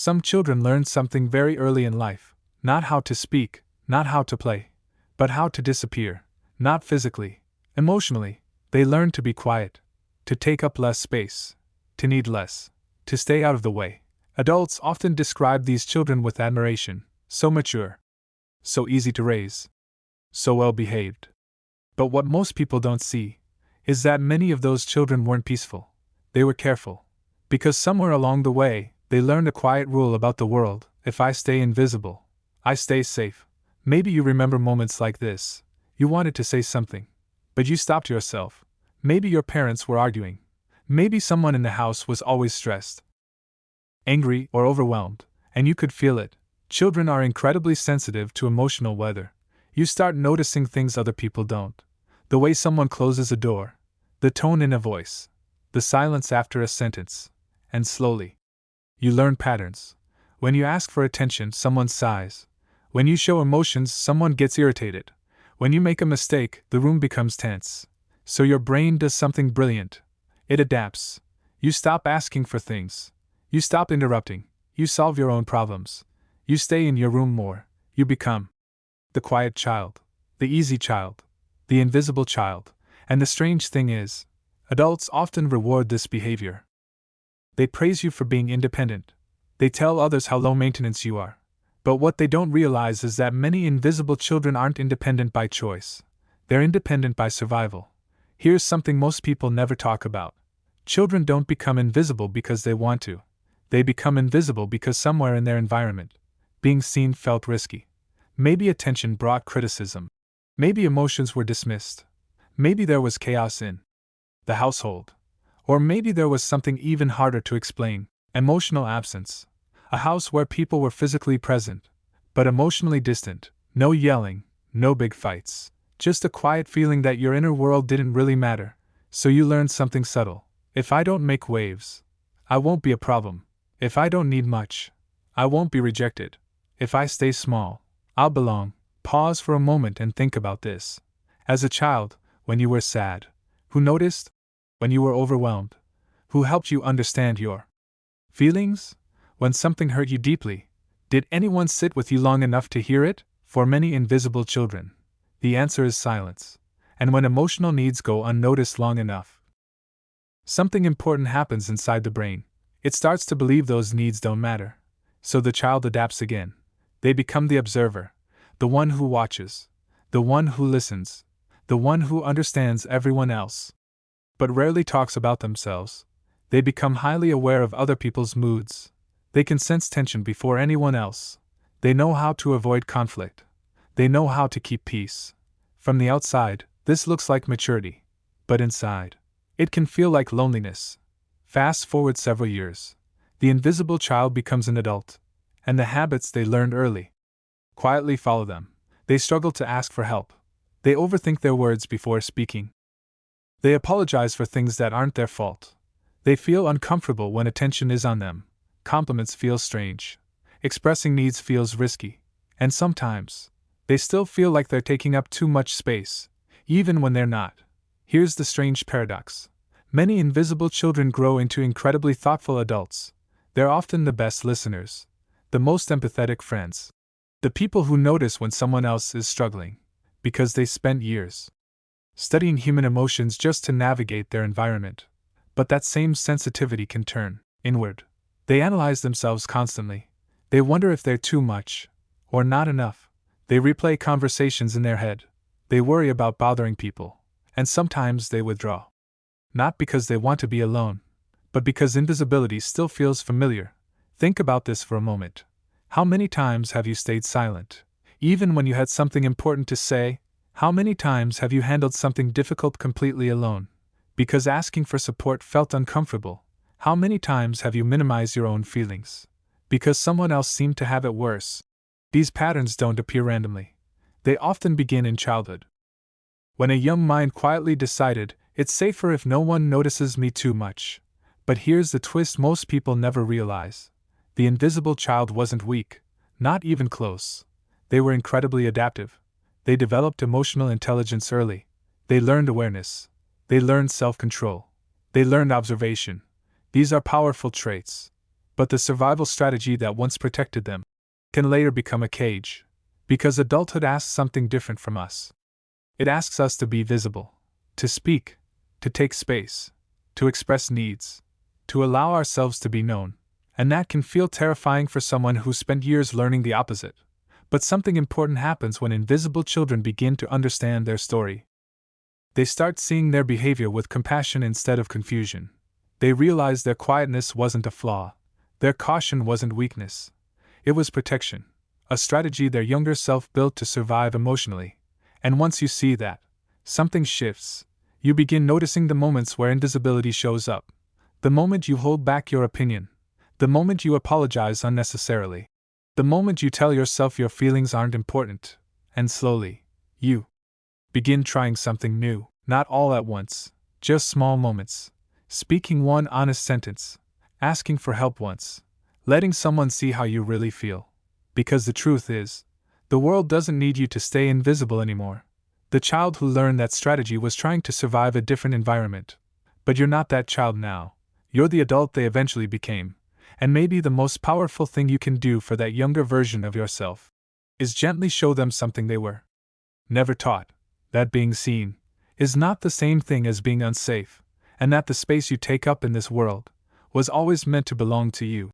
Some children learn something very early in life, not how to speak, not how to play, but how to disappear, not physically, emotionally. They learn to be quiet, to take up less space, to need less, to stay out of the way. Adults often describe these children with admiration, so mature, so easy to raise, so well behaved. But what most people don't see is that many of those children weren't peaceful. They were careful. Because somewhere along the way, they learned a quiet rule about the world: if I stay invisible, I stay safe. Maybe you remember moments like this. You wanted to say something, but you stopped yourself. Maybe your parents were arguing. Maybe someone in the house was always stressed, angry, or overwhelmed, and you could feel it. Children are incredibly sensitive to emotional weather. You start noticing things other people don't. The way someone closes a door, the tone in a voice, the silence after a sentence, and slowly, you learn patterns. When you ask for attention, someone sighs. When you show emotions, someone gets irritated. When you make a mistake, the room becomes tense. So your brain does something brilliant. It adapts. You stop asking for things. You stop interrupting. You solve your own problems. You stay in your room more. You become the quiet child, the easy child, the invisible child. And the strange thing is, adults often reward this behavior. They praise you for being independent. They tell others how low maintenance you are. But what they don't realize is that many invisible children aren't independent by choice. They're independent by survival. Here's something most people never talk about. Children don't become invisible because they want to. They become invisible because somewhere in their environment, being seen felt risky. Maybe attention brought criticism. Maybe emotions were dismissed. Maybe there was chaos in the household. Or maybe there was something even harder to explain: emotional absence. A house where people were physically present, but emotionally distant. No yelling, no big fights. Just a quiet feeling that your inner world didn't really matter. So you learned something subtle. If I don't make waves, I won't be a problem. If I don't need much, I won't be rejected. If I stay small, I'll belong. Pause for a moment and think about this. As a child, when you were sad, who noticed? When you were overwhelmed, who helped you understand your feelings? When something hurt you deeply, did anyone sit with you long enough to hear it? For many invisible children, the answer is silence. And when emotional needs go unnoticed long enough, something important happens inside the brain. It starts to believe those needs don't matter. So the child adapts again. They become the observer, the one who watches, the one who listens, the one who understands everyone else, but rarely talks about themselves. They become highly aware of other people's moods. They can sense tension before anyone else. They know how to avoid conflict. They know how to keep peace. From the outside, this looks like maturity. But inside, it can feel like loneliness. Fast forward several years. The invisible child becomes an adult. And the habits they learned early quietly follow them. They struggle to ask for help. They overthink their words before speaking. They apologize for things that aren't their fault. They feel uncomfortable when attention is on them. Compliments feel strange. Expressing needs feels risky. And sometimes, they still feel like they're taking up too much space, even when they're not. Here's the strange paradox. Many invisible children grow into incredibly thoughtful adults. They're often the best listeners, the most empathetic friends, the people who notice when someone else is struggling, because they spent years studying human emotions just to navigate their environment. But that same sensitivity can turn inward. They analyze themselves constantly. They wonder if they're too much, or not enough. They replay conversations in their head. They worry about bothering people. And sometimes they withdraw. Not because they want to be alone, but because invisibility still feels familiar. Think about this for a moment. How many times have you stayed silent, even when you had something important to say? How many times have you handled something difficult completely alone, because asking for support felt uncomfortable? How many times have you minimized your own feelings, because someone else seemed to have it worse? These patterns don't appear randomly. They often begin in childhood. When a young mind quietly decided, it's safer if no one notices me too much. But here's the twist most people never realize. The invisible child wasn't weak, not even close. They were incredibly adaptive. They developed emotional intelligence early. They learned awareness. They learned self-control. They learned observation. These are powerful traits. but the survival strategy that once protected them can later become a cage. Because adulthood asks something different from us. It asks us to be visible, to speak, to take space, to express needs, to allow ourselves to be known. And that can feel terrifying for someone who spent years learning the opposite. But something important happens when invisible children begin to understand their story. They start seeing their behavior with compassion instead of confusion. They realize their quietness wasn't a flaw. Their caution wasn't weakness. It was protection, a strategy their younger self built to survive emotionally. And once you see that, something shifts. You begin noticing the moments where invisibility shows up. The moment you hold back your opinion. The moment you apologize unnecessarily. The moment you tell yourself your feelings aren't important. And slowly, you begin trying something new, not all at once, just small moments. Speaking one honest sentence, asking for help once, letting someone see how you really feel. Because the truth is, the world doesn't need you to stay invisible anymore. The child who learned that strategy was trying to survive a different environment. But you're not that child now. You're the adult they eventually became. And maybe the most powerful thing you can do for that younger version of yourself is gently show them something they were never taught, that being seen is not the same thing as being unsafe, and that the space you take up in this world was always meant to belong to you.